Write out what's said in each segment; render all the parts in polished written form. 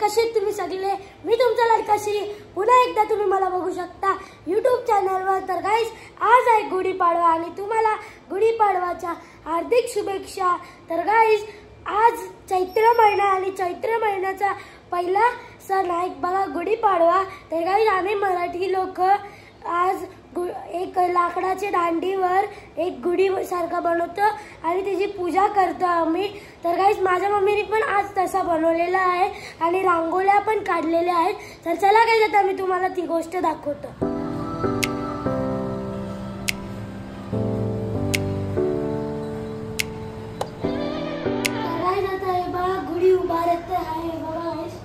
कसे तुम्ही सगळे? मी तुमचा लाडका श्री पुन्हा एकदा तुम्ही मला बघू शकता YouTube चॅनलवर। तर गाइस आज आहे गुढीपाडवा आणि तुम्हाला गुढीपाडवाच्या हार्दिक शुभेच्छा। तर गाइस आज चैत्र महिना आणि चैत्र महिन्याचा पहिला सण आहे बघा गुढीपाडवा। तर गाइस आम्ही मराठी लोक आज एक लाकडाच्या दांडीवर एक गुढी सारखा बनवतो आणि त्याची पूजा करतो आम्ही। तर गाइस माझ्या मम्मीने पण आज तसा बनवलेला आहे आणि रांगोळ्या पण काढलेल्या आहेत। तर चला गाइस आता मी तुम्हाला ती गोष्ट दाखवतो। गाइस आता हे बघा गुढी उभारत आहे बघा गाइस।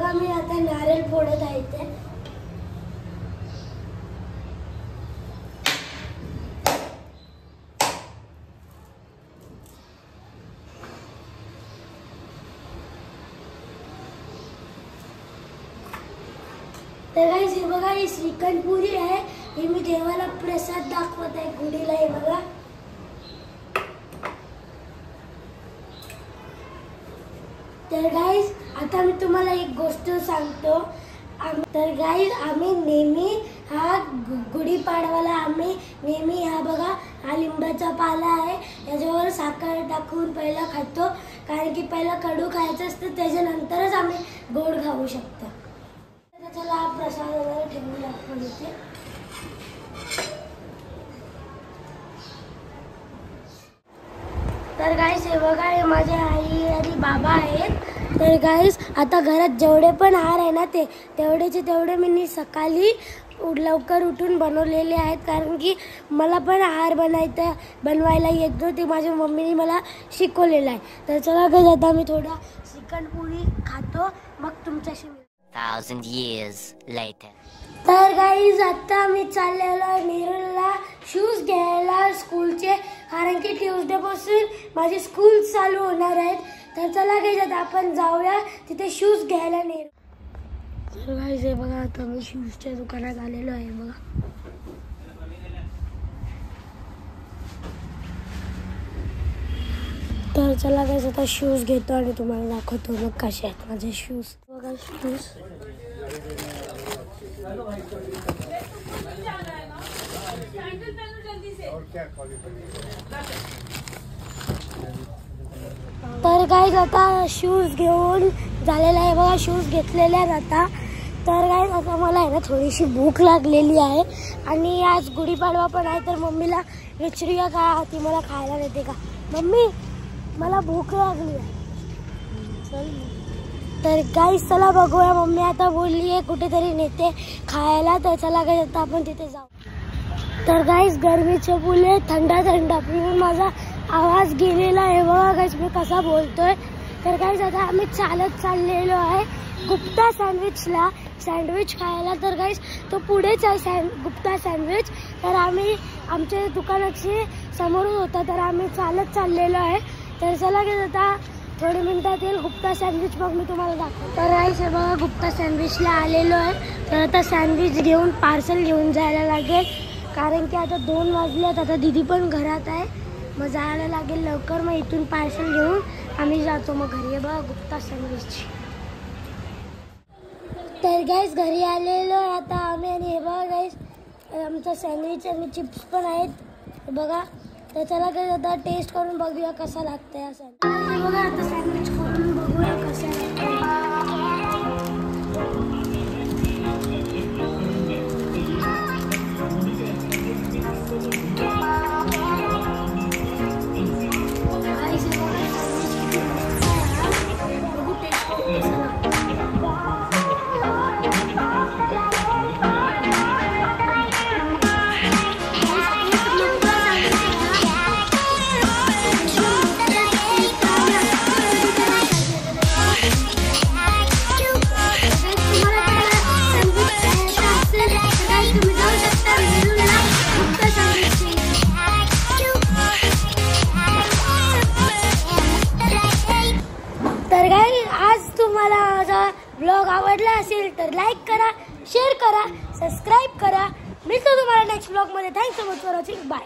मी आता नारळ फोडत आहे ते। तर गाइस हे बघा ही श्रीखंड पुरी आहे। हे मी देवाला प्रसाद दाखवत आहे गुढीला। हे बघा तर गाइस आता मी तुम्हाला एक गोष्ट सांगतो। तर गाइस आम्ही नेहमी हा गुढीपाडवाला आम्ही नेहमी हा बघा हा लिंबाचा पाला आहे याच्यावर साखर टाकून पहिला खातो, कारण की पहिला कडू खायचं असतं त्याच्यानंतरच आम्ही गोड खाऊ शकतो। चला हा प्रसाद वगैरे ठेवून आपण इथे। तर गाइस हे बघा हे माझे आई आणि बाबा आहेत। तर गाइस आता घरात जेवढे पण हार आहे ना तेवढेचे तेवढे मी सकाळी लवकर उठून बनवलेले आहेत, कारण की मला पण हार बनवायला येत नव्हते, माझ्या मम्मीने मला शिकवलेलं आहे। तर चला गाइस आता मी थोडा श्रीखंड पुरी खातो मग तुमच्याशी 1000 years later. तर गाइस आता मी चाललेलो नेरूलला शूज घ्यायला स्कूलचे, कारण की ट्यूसडे पासून माझे स्कूल चालू होणार आहेत। तर चला गाइस आता आपण जाऊया तिथे शूज घ्यायला नेरू। तर गाइस हे बघा आता मी शूजच्या दुकानात आलेलो आहे बघा। तर चला गाइस आता शूज घेतो आणि तुम्हाला दाखवतो मग कसे आहेत माझे शूज। बघा शूज तर गाइस आता शूज घेऊन झालेला आहे बघा, शूज घेतलेले आहेत आता। तर गाइस आता मला आहे ना थोडीशी भूक लागलेली आहे आणि आज गुढीपाडवा पण आहे, तर मम्मीला विचारूया का ती मला खायला देते का। मम्मी मला भूक लागली आहे। तर गाइस चला बघूया, मम्मी आता बोलली आहे कुठेतरी नेते खायला। तर चला गाइस आता आपण तिथे जाऊ। तर गाइस गरमीचे फुले थंडा थंडा पिऊन माझा आवाज गेलेला आहे बघा गाइस मी कसा बोलतोय। तर गाइस आता आम्ही चालत चाललेलो आहे गुप्ता सँडविचला सँडविच खायला। तर गाइस तो पुढेच आहे गुप्ता सँडविच। तर आम्ही आमच्या दुकानाची समोरून होता, तर आम्ही चालत चाललेलो आहे। तर चला गाइस आता थोडे मिनिटात येईल गुप्ता सँडविच, मग मी तुम्हाला दाखवतो। तर गाइस हे बघा गुप्ता सँडविचला आलेलो आहे। तर आता सँडविच घेऊन पार्सल घेऊन जायला लागेल, कारण की आता 2 वाजलेत। आता दीदी पण घरात आहे, मग जायला लागेल लवकर, मग इथून पार्सल घेऊन आम्ही जातो मग घरी. बघा गुप्ता सँडविच. तर गाईस घरी आलेलो आता आम्ही. आणि हे बघा गाईस आमचा सँडविच आणि चिप्स पण आहेत बघा. तर चला गाईस आता टेस्ट करून बघूया कसा लागतंय असं. बघा आता सँडविच करून बघूया कसं लागतंय. तर काय आज तुम्हाला माझा ब्लॉग आवडला असेल तर लाईक करा, शेअर करा, सबस्क्राईब करा. मिळतो तुम्हाला नेक्स्ट ब्लॉग मध्ये. Thanks so much for watching. Bye.